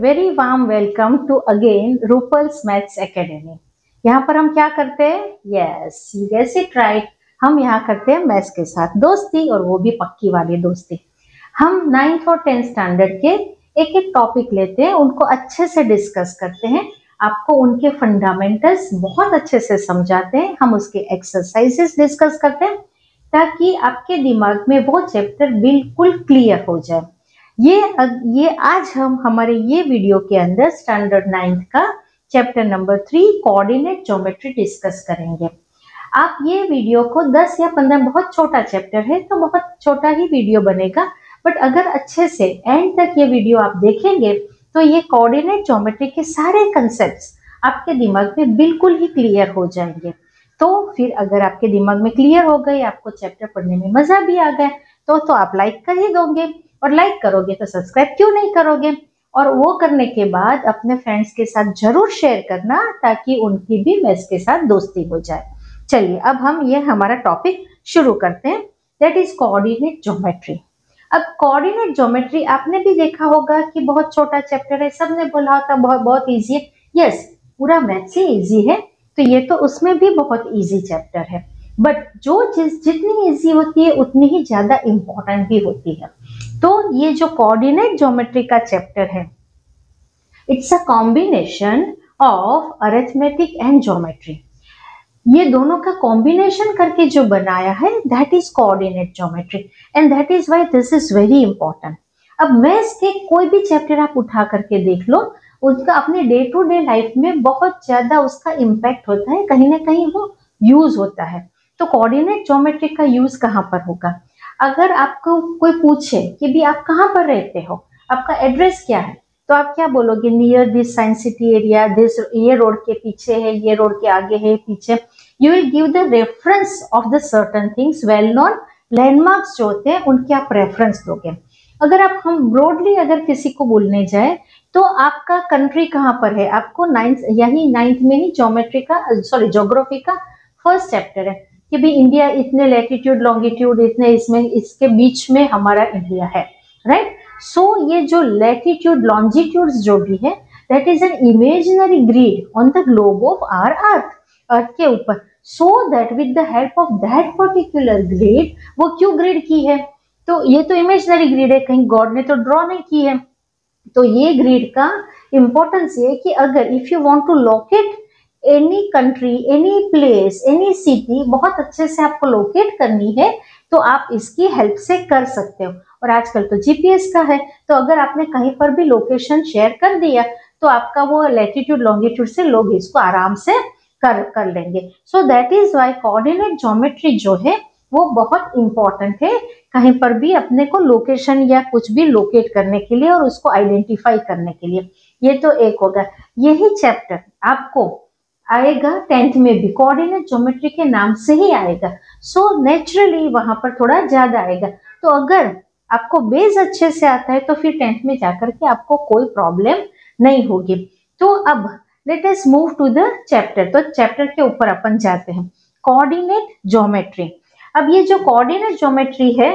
Very warm welcome to again Rupal's maths academy. यहाँ पर हम क्या करते हैं? Yes, you guess it right. हम यहाँ करते हैं मैथ्स के साथ दोस्ती, और वो भी पक्की वाली दोस्ती। हम 9th और 10th स्टैंडर्ड के एक एक टॉपिक लेते हैं, उनको अच्छे से डिस्कस करते हैं, आपको उनके फंडामेंटल्स बहुत अच्छे से समझाते हैं। हम उसके एक्सरसाइजेस डिस्कस करते हैं ताकि आपके दिमाग में वो चैप्टर बिल्कुल क्लियर हो जाए। ये आज हम हमारे ये वीडियो के अंदर स्टैंडर्ड 9th का chapter number 3 coordinate geometry discuss करेंगे। आप ये वीडियो को 10 या 15, बहुत छोटा चैप्टर है तो बहुत छोटा ही वीडियो बनेगा, बट अगर अच्छे से एंड तक ये वीडियो आप देखेंगे तो ये कोऑर्डिनेट ज्योमेट्री के सारे कंसेप्ट्स आपके दिमाग में बिल्कुल ही क्लियर हो जाएंगे। तो फिर अगर आपके दिमाग में क्लियर हो गए, आपको चैप्टर पढ़ने में मजा भी आ गया, तो आप लाइक कर ही दोगे, और लाइक करोगे तो सब्सक्राइब क्यों नहीं करोगे? और वो करने के बाद अपने फ्रेंड्स के साथ जरूर शेयर करना ताकि उनकी भी मैथ्स के साथ दोस्ती हो जाए। चलिए अब हम ये हमारा टॉपिक शुरू करते हैं, दैट इज कोऑर्डिनेट ज्योमेट्री। अब कोऑर्डिनेट ज्योमेट्री आपने भी देखा होगा कि बहुत छोटा चैप्टर है, सबने बोला होता बहुत इजी है। यस, पूरा मैथ्स ही इजी है, तो ये तो उसमें भी बहुत इजी चैप्टर है, बट जो चीज जितनी इजी होती है उतनी ही ज्यादा इंपॉर्टेंट भी होती है। तो ये जो कोऑर्डिनेट ज्योमेट्री का चैप्टर है, it's a combination of arithmetic and geometry. ये दोनों का कॉम्बिनेशन करके जो बनाया है, that is coordinate geometry, and that is why this is very important. अब मैथ्स के कोई भी चैप्टर आप उठा करके देख लो, उसका अपने डे टू डे लाइफ में बहुत ज्यादा उसका इम्पैक्ट होता है, कहीं ना कहीं वो यूज होता है। तो कोऑर्डिनेट ज्योमेट्री का यूज कहाँ पर होगा? अगर आपको कोई पूछे कि भी आप कहाँ पर रहते हो, आपका एड्रेस क्या है, तो आप क्या बोलोगे? Near this science city area, this, ये रोड के पीछे है, ये रोड के आगे है, पीछे। You will give the reference of the certain things, well known landmarks जो होते हैं उनके आप रेफरेंस दोगे। अगर आप हम ब्रॉडली अगर किसी को बोलने जाए तो आपका कंट्री कहाँ पर है, आपको 9th में ही ज्योग्राफी का फर्स्ट चैप्टर है कि भी इंडिया इतने लैटिट्यूड लॉन्गिट्यूड इतने, इसमें इसके बीच में हमारा इंडिया है, राइट। सो ये जो लैटिट्यूड लॉन्जिट्यूड्स जो भी है, that is an imaginary grid on the globe of our earth के ऊपर। So that with the help of that particular grid, वो क्यों ग्रिड की है? तो ये तो इमेजिनरी ग्रिड है, कहीं गॉड ने तो ड्रॉ नहीं की है। तो ये ग्रिड का इंपॉर्टेंस ये कि अगर if you want to locate any country, any place, any city बहुत अच्छे से आपको लोकेट करनी है तो आप इसकी हेल्प से कर सकते हो। और आजकल तो जीपीएस का है, तो अगर आपने कहीं पर भी लोकेशन शेयर कर दिया तो आपका वो लैटिट्यूड लॉन्गिट्यूड से लोग इसको आराम से कर लेंगे। So that is why coordinate geometry जो है वो बहुत इंपॉर्टेंट है, कहीं पर भी अपने को लोकेशन या कुछ भी लोकेट करने के लिए और उसको आइडेंटिफाई करने के लिए। ये तो एक होगा। यही चैप्टर आपको आएगा 10th में भी, कोऑर्डिनेट ज्योमेट्री के नाम से ही आएगा। सो नेचुरली वहां पर थोड़ा ज्यादा आएगा। तो अगर आपको बेस अच्छे से आता है तो फिर 10th में जाकर के आपको कोई प्रॉब्लम नहीं होगी। तो अब let us move to the chapter. तो चैप्टर के ऊपर अपन जाते हैं, कोऑर्डिनेट ज्योमेट्री। अब ये जो कोऑर्डिनेट ज्योमेट्री है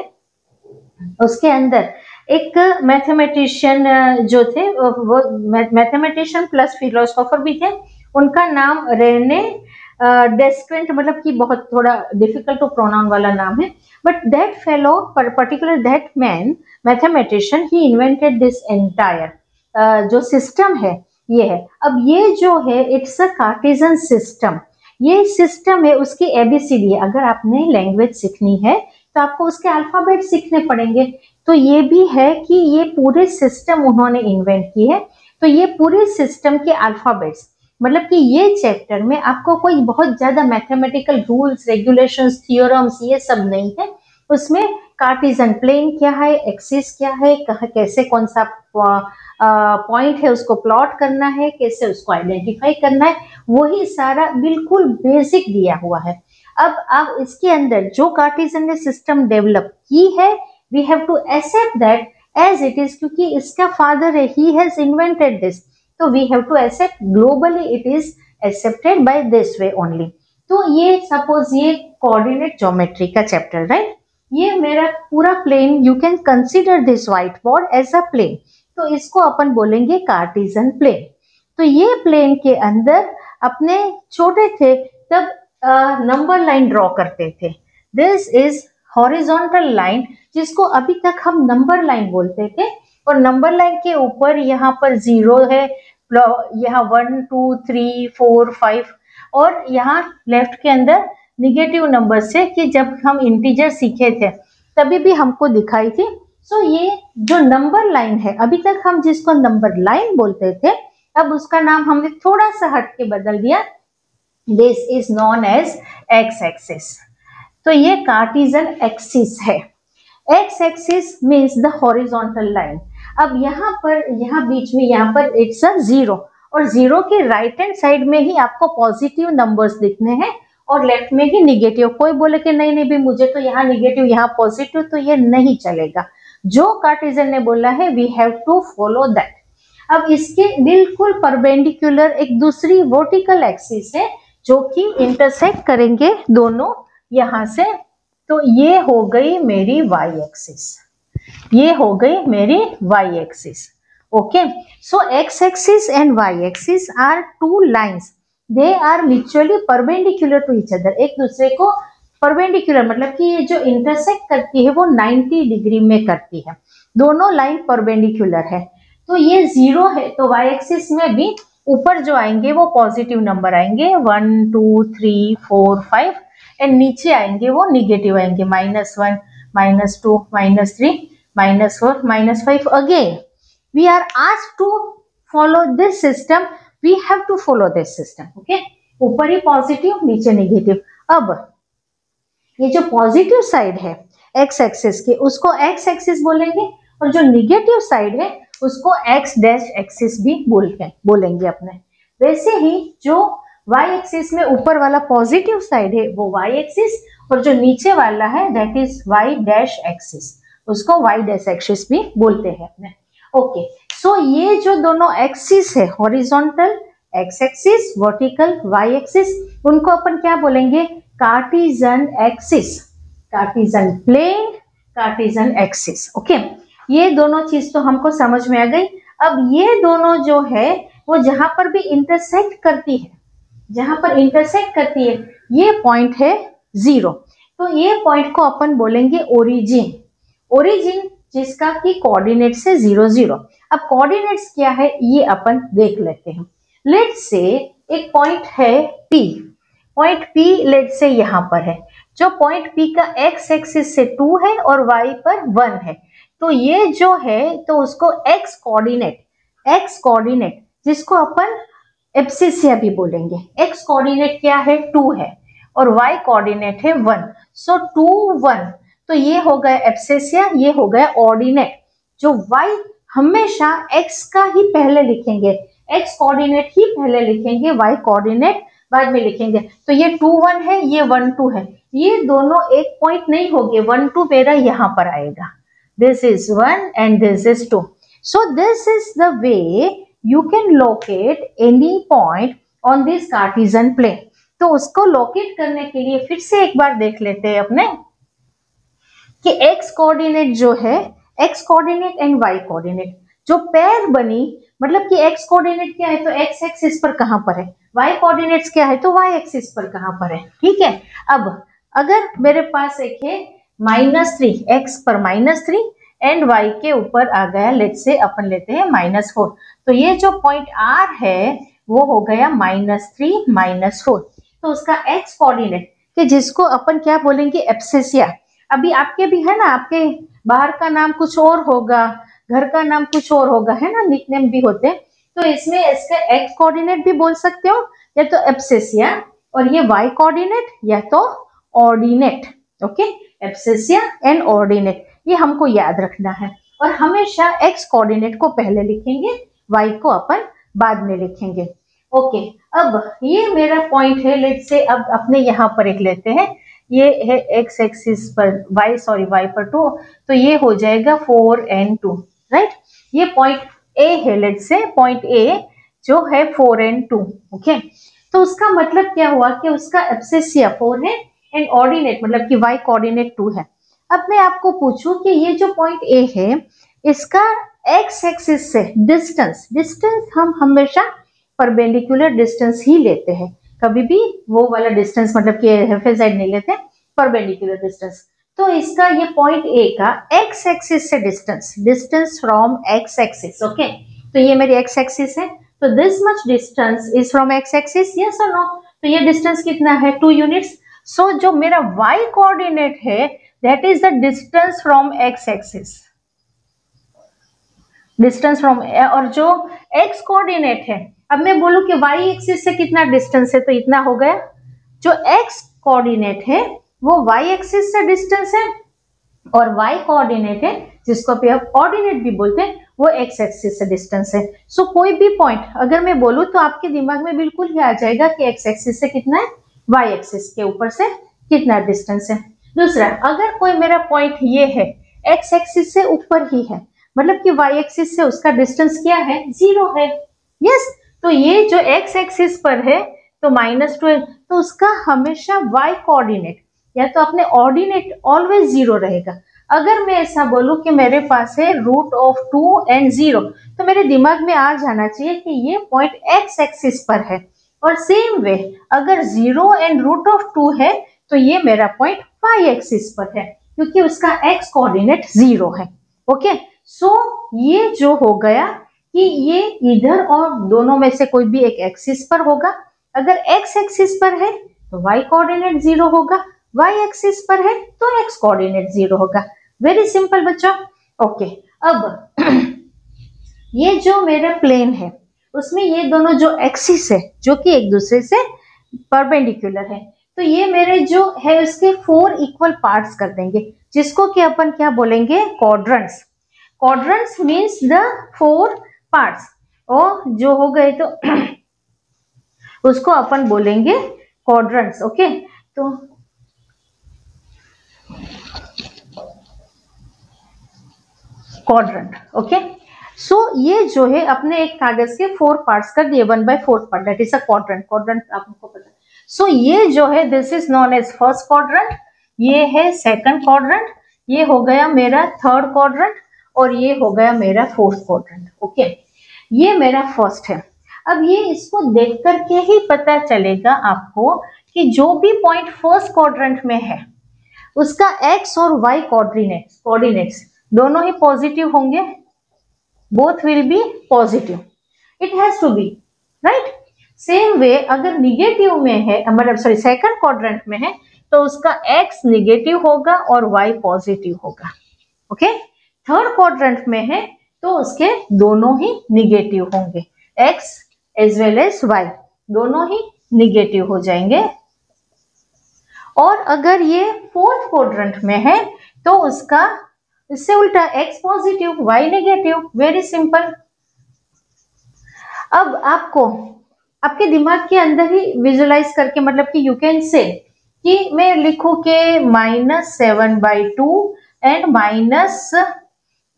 उसके अंदर एक मैथमेटिशियन जो थे, वो मैथमेटिशियन प्लस फिलोसोफर भी थे, उनका नाम रेने डेस्क्रेंट, मतलब कि बहुत थोड़ा डिफिकल्ट टू प्रोनाउंस वाला नाम है, but that fellow particular that man mathematician, he invented this entire जो सिस्टम है ये है। अब ये जो है इट्स अ कार्टेशियन सिस्टम। ये सिस्टम है, उसकी एबीसीडी है। अगर आपने लैंग्वेज सीखनी है तो आपको उसके अल्फाबेट सीखने पड़ेंगे। तो ये भी है कि ये पूरे सिस्टम उन्होंने इन्वेंट की है। तो ये पूरे सिस्टम के अल्फाबेट्स, मतलब कि ये चैप्टर में आपको कोई बहुत ज्यादा मैथमेटिकल रूल्स, रेगुलेशंस, थियोरम्स ये सब नहीं है। उसमें कार्टेशियन प्लेन क्या है, एक्सिस क्या है, कैसे कौन सा पॉइंट है उसको प्लॉट करना है, कैसे उसको आइडेंटिफाई करना है, वही सारा बिल्कुल बेसिक दिया हुआ है। अब इसके अंदर जो कार्टेशियन ने सिस्टम डेवलप की है, we have to accept that as it is, क्योंकि इसका फादर है, ही हैज इन्वेंटेड दिस, तो we have to accept globally, it is accepted by this way only. तो ये सपोज ये कोऑर्डिनेट ज्योमेट्री का चैप्टर, राइट। ये मेरा पूरा plane, you can consider this white board as a plane. तो इसको अपन बोलेंगे कार्टेशियन प्लेन। तो ये प्लेन के अंदर अपने छोटे थे तब नंबर लाइन ड्रॉ करते थे। दिस इज हॉरिजॉन्टल लाइन, जिसको अभी तक हम नंबर लाइन बोलते थे। और नंबर लाइन के ऊपर यहाँ पर 0 है, यहाँ 1 2 3 4 5, और यहाँ लेफ्ट के अंदर निगेटिव नंबर से, कि जब हम इंटीजर सीखे थे तभी भी हमको दिखाई थी। सो ये जो नंबर लाइन है, अभी तक हम जिसको नंबर लाइन बोलते थे, अब उसका नाम हमने थोड़ा सा हट के बदल दिया। This is known as X axis. तो ये कार्टेशियन एक्सिस है। X axis means the horizontal line. अब यहाँ पर, यहाँ बीच में, यहाँ पर इट्स अ 0, और 0 के राइट हैंड साइड में ही आपको पॉजिटिव नंबर्स दिखने हैं और लेफ्ट में ही निगेटिव। कोई बोले कि नहीं नहीं भी मुझे तो यहाँ निगेटिव यहाँ पॉजिटिव, तो ये नहीं चलेगा। जो कार्टेशियन ने बोला है we have to follow that. अब इसके बिल्कुल परपेंडिकुलर एक दूसरी वर्टिकल एक्सिस है जो कि इंटरसेक्ट करेंगे दोनों यहाँ से। तो ये हो गई मेरी वाई एक्सिस, ये हो गई मेरी Y axis. Okay, so X axis and Y axis are two lines, they are mutually perpendicular to each other. एक दूसरे को परपेंडिकुलर मतलब कि ये जो इंटरसेक्ट करती है वो 90 डिग्री में करती है। दोनों लाइन परपेंडिकुलर है। तो ये 0 है, तो वाई एक्सिस में भी ऊपर जो आएंगे वो पॉजिटिव नंबर आएंगे, 1 2 3 4 5, एंड नीचे आएंगे वो निगेटिव आएंगे, -1 -2 -3 -4 -5। Again we are asked to follow this system, we have to follow this system. Okay, ऊपर ही पॉजिटिव नीचे निगेटिव। अब ये जो पॉजिटिव साइड है एक्स एक्सिस की, उसको एक्स एक्सिस बोलेंगे, और जो निगेटिव साइड है उसको एक्स डैश एक्सिस भी बोलेंगे अपने। वैसे ही जो वाई एक्सिस में ऊपर वाला पॉजिटिव साइड है वो वाई एक्सिस, और जो नीचे वाला है that is Y dash axis, उसको वाई डैश एक्सिस भी बोलते हैं अपने। ओके, सो ये जो दोनों एक्सिस है, horizontal X axis, vertical Y axis, उनको अपन क्या बोलेंगे? Cartesian axis, Cartesian plane, Cartesian axis. Okay, ये दोनों चीज तो हमको समझ में आ गई। अब ये दोनों जो है वो जहां पर भी इंटरसेक्ट करती है, जहां पर इंटरसेक्ट करती है, ये पॉइंट है 0, तो ये पॉइंट को अपन बोलेंगे ओरिजिन। ओरिजिन जिसका कि कोऑर्डिनेट से 0 0। अब कोऑर्डिनेट्स क्या है ये अपन देख लेते हैं। लेट्स से एक पॉइंट है P, point P let's say यहाँ पर है। जो पॉइंट P का x एक्सिस से 2 है और y पर 1 है, तो ये जो है तो उसको x कोऑर्डिनेट जिसको अपन एब्सिसिया भी बोलेंगे। x कोऑर्डिनेट क्या है? 2 है, और y कोऑर्डिनेट है 1, सो 2 1, तो ये हो गया एब्सिसिया, ये हो गया ऑर्डिनेट। जो y हमेशा x का ही पहले लिखेंगे, x कोऑर्डिनेट ही पहले लिखेंगे, y कोऑर्डिनेट बाद में लिखेंगे। तो ये 2 1 है, ये 1 2 है, ये दोनों एक पॉइंट नहीं होंगे, 1 2 मेरा यहाँ पर आएगा। This is 1 and this is 2. So this is the way you can locate any point on this Cartesian plane. तो उसको लोकेट करने के लिए फिर से एक बार देख लेते हैं अपने कि x कोऑर्डिनेट जो है, x coordinate and y coordinate जो पेयर बनी, मतलब कि x कोऑर्डिनेट क्या है तो x एक्सिस पर कहां पर है, y कोऑर्डिनेट्स क्या है तो y एक्सिस पर कहां पर है। ठीक है, अब अगर मेरे पास एक है -3, x पर -3 एंड y के ऊपर आ गया, लेट्स से अपन लेते हैं -4, तो ये जो पॉइंट R है वो हो गया -3 -4, तो उसका x कोऑर्डिनेट कि जिसको अपन क्या बोलेंगे एब्सिसिया। अभी आपके भी है ना, आपके बाहर का नाम कुछ और होगा, घर का नाम कुछ और होगा, है ना, निकनेम भी होते हैं, तो इसमें इसका x कोऑर्डिनेट भी बोल सकते हो या तो एब्सिसिया, और ये y कोऑर्डिनेट या तो ऑर्डिनेट। ओके, एब्सिसिया एंड ऑर्डिनेट, ये हमको याद रखना है, और हमेशा x कोऑर्डिनेट को पहले लिखेंगे, y को अपन बाद में लिखेंगे। ओके, अब ये मेरा पॉइंट है, लेट्स से अब अपने यहाँ पर एक लेते हैं, ये है x एक्सिस पर y पर 2, तो ये हो जाएगा 4 and 2, राइट। ये पॉइंट A है, लेट्स से पॉइंट A जो है 4 and 2। ओके, तो उसका मतलब क्या हुआ कि उसका एब्सिसिया 4 है एंड ऑर्डिनेट मतलब कि y कोऑर्डिनेट 2 है। अब मैं आपको पूछूं कि ये जो पॉइंट A है इसका एक्स एक्सिस से डिस्टेंस, हम हमेशा परपेंडिकुलर डिस्टेंस ही लेते हैं, कभी भी वो वाला डिस्टेंस मतलब कि हेफेसाइड नहीं लेते, परपेंडिकुलर डिस्टेंस। तो इसका ये पॉइंट ए का एक्स एक्सिस से distance from x axis, okay. तो ये मेरी एक्स एक्सिस है, तो this much distance is from x axis, yes और नो। तो ये डिस्टेंस कितना है, 2 यूनिट्स। सो जो मेरा y कोऑर्डिनेट है that is the distance from x axis, distance from, और जो x कोऑर्डिनेट है, अब मैं बोलूं कि y एक्सिस से कितना डिस्टेंस है, तो इतना हो गया। जो x कोऑर्डिनेट है वो y एक्सिस से डिस्टेंस है, और y कोऑर्डिनेट है जिसको आप ऑर्डिनेट भी बोलते हैं वो x एक्सिस से डिस्टेंस है। सो कोई भी पॉइंट अगर मैं बोलूं तो आपके दिमाग में बिल्कुल ही आ जाएगा कि x एक्सिस से कितना है, y एक्सिस के ऊपर से कितना डिस्टेंस है। दूसरा, अगर कोई मेरा पॉइंट ये है x एक्सिस से ऊपर ही है, मतलब कि y एक्सिस से उसका डिस्टेंस क्या है, 0 है, यस। तो ये जो x एक्सिस पर है तो -2 है, तो उसका हमेशा y कोऑर्डिनेट या तो अपने ऑर्डिनेट ऑलवेज 0 रहेगा। अगर मैं ऐसा बोलूं कि मेरे पास है √2 एंड 0, तो मेरे दिमाग में आ जाना चाहिए कि ये पॉइंट x एक्सिस पर है। और सेम वे अगर 0 एंड √2 है तो ये मेरा पॉइंट y एक्सिस पर है, क्योंकि उसका x कोऑर्डिनेट 0 है, ओके। सो ये जो हो गया कि ये इधर और दोनों में से कोई भी एक एक्सिस पर होगा। अगर x एक्सिस पर है तो y कोऑर्डिनेट 0 होगा, y एक्सिस पर है तो x कोऑर्डिनेट 0 होगा। वेरी सिंपल बच्चों, ओके। अब ये जो मेरा प्लेन है उसमें ये दोनों जो एक्सिस है जो कि एक दूसरे से परपेंडिकुलर है, तो ये मेरे जो है उसके 4 इक्वल पार्ट्स कर देंगे, जिसको कि अपन क्या बोलेंगे, quadrants. Quadrants means the 4 parts, और जो हो गए तो उसको अपन बोलेंगे क्वाड्रेंट्स, ओके। तो क्वाड्रेंट, ओके। सो ये जो है अपने एक कागज के 4 पार्ट्स कर दिए, 1/4 part, that is a quadrant. Quadrant आपको पता है। सो ये जो है this is known as first quadrant, ये है सेकंड क्वाड्रेंट, ये हो गया मेरा थर्ड क्वाड्रेंट, और ये हो गया मेरा फोर्थ क्वाड्रेंट, ओके। ये मेरा फर्स्ट है। अब ये इसको देख करके ही पता चलेगा आपको कि जो भी पॉइंट फर्स्ट क्वाड्रेंट में है उसका x और y कोऑर्डिनेट्स दोनों ही पॉजिटिव होंगे, both will be positive, it has to be right. Same way अगर निगेटिव में है, मतलब सॉरी सेकंड क्वाड्रेंट में है, तो उसका x निगेटिव होगा और y पॉजिटिव होगा, ओके। थर्ड क्वाड्रेंट में है तो उसके दोनों ही निगेटिव होंगे, x as well as y दोनों ही निगेटिव हो जाएंगे। और अगर ये फोर्थ क्वाड्रेंट में है तो उसका इससे उल्टा x positive y negative, very simple. अब आपको आपके दिमाग के अंदर ही विजुलाइज करके, मतलब कि यू कैन से कि मैं लिखूं के -7/2 एंड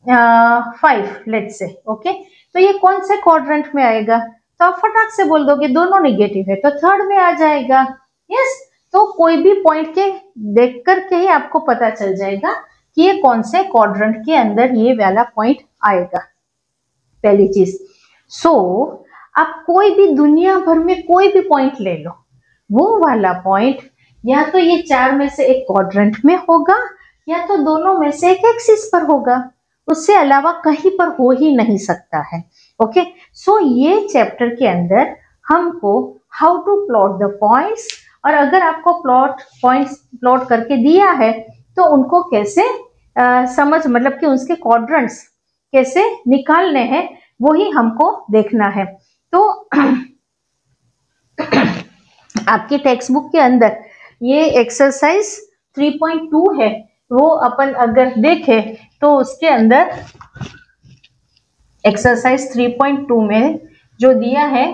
-5 लेट्स से, ओके। तो ये कौन से क्वाड्रेंट में आएगा, तो आप फटाक से बोल दोगे दोनों नेगेटिव है तो थर्ड में आ जाएगा, यस। तो कोई भी पॉइंट के देख करके ही आपको पता चल जाएगा कि ये कौन से क्वाड्रेंट के अंदर ये वाला पॉइंट आएगा, पहली चीज। सो आप कोई भी दुनिया भर में कोई भी पॉइंट ले लो, वो वाला पॉइंट या तो ये 4 में से एक क्वाड्रेंट में होगा या तो दोनों में से एक एक्सिस पर होगा, उससे अलावा कहीं पर हो ही नहीं सकता है, ओके। सो ये चैप्टर के अंदर हमको how to plot the points, और अगर आपको पॉइंट्स प्लॉट करके दिया है तो उनको कैसे समझ, मतलब कि उसके क्वाड्रेंट्स कैसे निकालने हैं वो ही हमको देखना है। तो आपकी टेक्स्ट बुक के अंदर ये एक्सरसाइज 3.2 है, वो अपन अगर देखें तो उसके अंदर एक्सरसाइज 3.2 में जो दिया है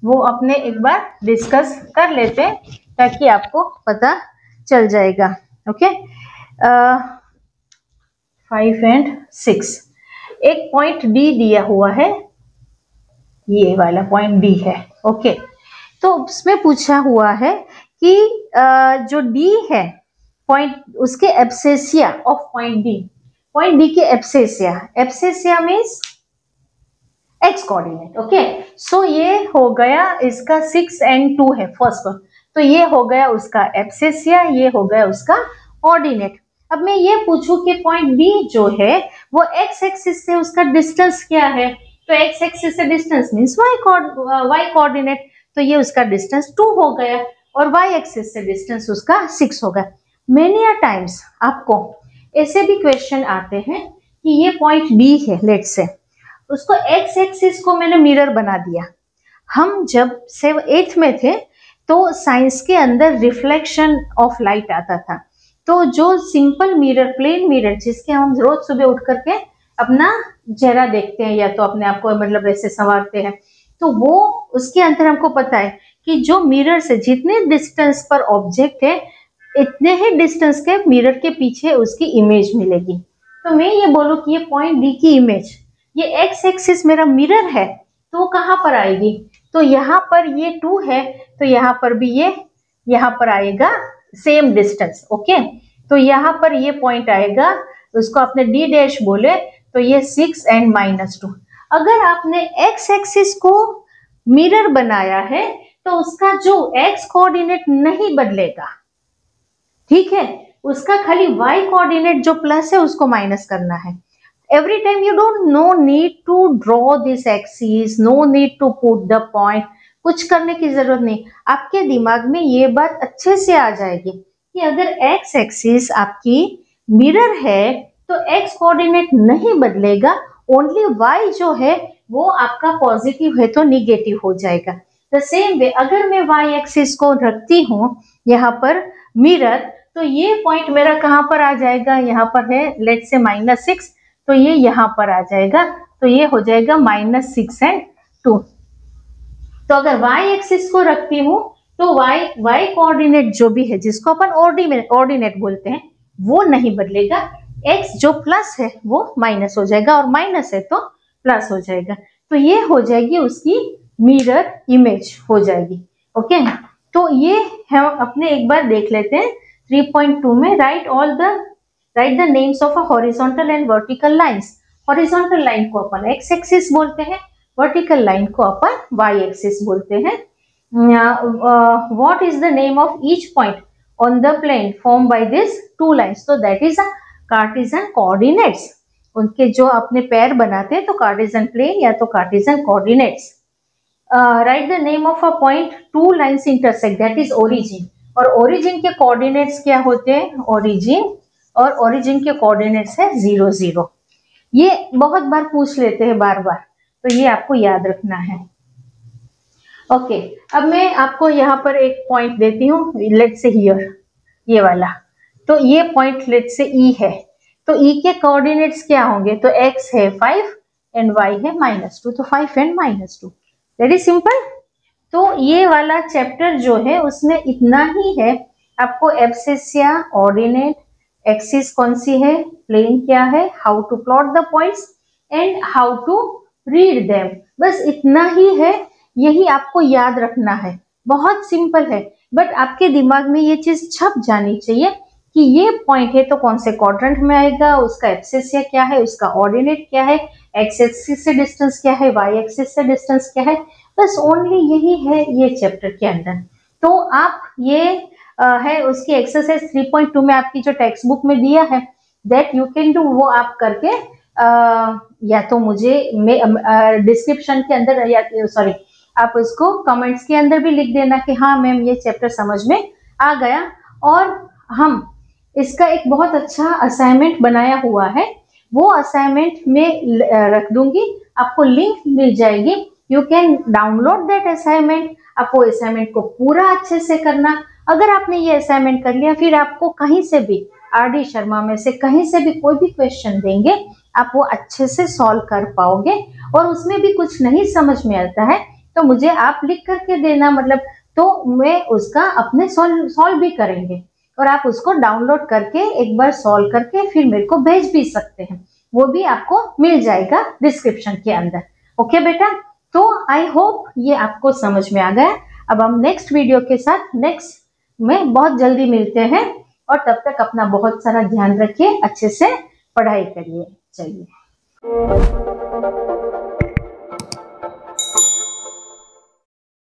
वो अपने एक बार डिस्कस कर लेते हैं ताकि आपको पता चल जाएगा, ओके। 5 एंड 6 एक पॉइंट डी दिया हुआ है, ये वाला पॉइंट डी है, ओके। तो उसमें पूछा हुआ है कि जो डी है पॉइंट, उसके abscissa of point D, point D के abscissa, abscissa means X coordinate. Okay, so ये हो गया इसका 6 and 2 है फर्स्ट वन, तो ये हो गया उसका एब्सेसिया, ये हो गया उसका ऑर्डिनेट। अब मैं ये पूछूं कि पॉइंट बी जो है वो एक्स एक्सिस से उसका डिस्टेंस क्या है, तो एक्स एक्सिस से डिस्टेंस मीन्स वाई कोऑर्डिनेट, तो ये उसका डिस्टेंस 2 हो गया और वाई एक्सिस से डिस्टेंस उसका 6 हो गया। मेनी अ टाइम्स आपको ऐसे भी क्वेश्चन आते हैं कि ये पॉइंट बी है, लेट्स से उसको एक्स एक्सिस को मैंने मिरर बना दिया। हम जब 8th में थे तो साइंस के अंदर रिफ्लेक्शन ऑफ लाइट आता था, तो जो सिंपल मिरर, प्लेन मिरर जिसके हम रोज सुबह उठ करके अपना चेहरा देखते हैं या तो अपने आप को मतलब ऐसे संवारते हैं, तो वो उसके अंदर हमको पता है कि जो मिरर से जितने डिस्टेंस पर ऑब्जेक्ट है इतने ही डिस्टेंस के मिरर के पीछे उसकी इमेज मिलेगी। तो मैं ये बोलूं कि ये पॉइंट डी की इमेज, ये एक्स एक्सिस मेरा मिरर है, तो वो कहाँ पर आएगी, तो यहाँ पर ये 2 है, तो यहाँ पर भी ये यहाँ पर आएगा सेम डिस्टेंस। ओके, तो यहाँ पर ये पॉइंट आएगा, उसको आपने डी डैश बोले, तो ये 6 and -2। अगर आपने एक्स एक्सिस को मिरर बनाया है तो उसका जो एक्स कोऑर्डिनेट नहीं बदलेगा, ठीक है, उसका खाली वाई कोऑर्डिनेट जो प्लस है उसको माइनस करना है। Every time you don't no need to draw this axis, no need to put the point, कुछ करने की जरूरत नहीं, आपके दिमाग में ये बात अच्छे से आ जाएगी कि अगर x एक्सिस आपकी मिरर है तो x कोऑर्डिनेट नहीं बदलेगा, ओनली y जो है वो आपका पॉजिटिव है तो निगेटिव हो जाएगा। द सेम वे अगर मैं y एक्सिस को रखती हूँ यहाँ पर मिरर, तो ये पॉइंट मेरा कहाँ पर आ जाएगा, यहाँ पर है लेट्स से -6, तो ये यहाँ पर आ जाएगा, तो ये हो जाएगा -6 and 2। तो अगर y एक्सिस को रखती हूँ तो y कोऑर्डिनेट जो भी है जिसको अपन ऑर्डिनेट बोलते हैं वो नहीं बदलेगा, x जो प्लस है वो माइनस हो जाएगा और माइनस है तो प्लस हो जाएगा, तो ये हो जाएगी उसकी मिरर इमेज हो जाएगी। ओके, तो ये हम अपने एक बार देख लेते हैं 3.2 में, right the names of a horizontal and vertical lines. Horizontal line को अपन एक्स एक्सिस बोलते हैं, वर्टिकल लाइन को अपन वाई एक्सिस बोलते हैं। What is the name of each point on the plane form by this 2 lines, तो that is a Cartesian coordinates. उनके जो अपने पैर बनाते हैं तो कार्टेशियन प्लेन या तो Cartesian coordinates. Right the name of a point 2 lines intersect, that is origin. और ओरिजिन के कोऑर्डिनेट्स क्या होते हैं, ओरिजिन के कोऑर्डिनेट्स है 0 0। ये बहुत बार पूछ लेते हैं बार बार, तो ये आपको याद रखना है। ओके, अब मैं आपको यहाँ पर एक पॉइंट देती हूँ, लेट्स से हियर ये वाला, तो ये पॉइंट लेट्स से ई है, तो ई के कोऑर्डिनेट्स क्या होंगे, तो x है 5 एंड y है -2, तो 5 and -2, वेरी सिंपल। तो ये वाला चैप्टर जो है उसमें इतना ही है, आपको एब्सेसिया, ऑर्डिनेट, एक्सिस कौन सी है, प्लेन क्या है, how to plot the points and how to read them, बस इतना ही है, यही आपको याद रखना है। बहुत सिंपल है, बट आपके दिमाग में ये चीज छप जानी चाहिए कि ये पॉइंट है तो कौन से क्वाड्रेंट में आएगा, उसका एब्सेसिया क्या है, उसका ऑर्डिनेट क्या है, एक्स एक्सिस से डिस्टेंस क्या है, वाई एक्सिस से डिस्टेंस क्या है, बस ओनली यही है ये चैप्टर के अंदर। तो आप ये है उसकी एक्सरसाइज 3.2 में आपकी जो टेक्स्ट बुक में दिया है, दैट यू कैन डू, वो आप करके या तो मुझे डिस्क्रिप्शन के अंदर या सॉरी आप उसको कमेंट्स के अंदर भी लिख देना कि हाँ मैम ये चैप्टर समझ में आ गया। और हम इसका एक बहुत अच्छा असाइनमेंट बनाया हुआ है, वो असाइनमेंट में रख दूंगी, आपको लिंक मिल जाएगी, you can download that assignment. आपको असाइनमेंट को पूरा अच्छे से करना, अगर आपने ये असाइनमेंट कर लिया फिर आपको कहीं से भी RD शर्मा में से कहीं से भी कोई भी क्वेश्चन देंगे आप वो अच्छे से सॉल्व कर पाओगे, और उसमें भी कुछ नहीं समझ में आता है तो मुझे आप लिख करके देना, मतलब तो मैं उसका अपने सॉल्व भी करेंगे और आप उसको डाउनलोड करके एक बार सॉल्व करके फिर मेरे को भेज भी सकते हैं, वो भी आपको मिल जाएगा डिस्क्रिप्शन के अंदर। ओके बेटा, तो आई होप ये आपको समझ में आ गया। अब हम नेक्स्ट वीडियो के साथ नेक्स्ट में बहुत जल्दी मिलते हैं, और तब तक अपना बहुत सारा ध्यान रखिए, अच्छे से पढ़ाई करिए। चलिए।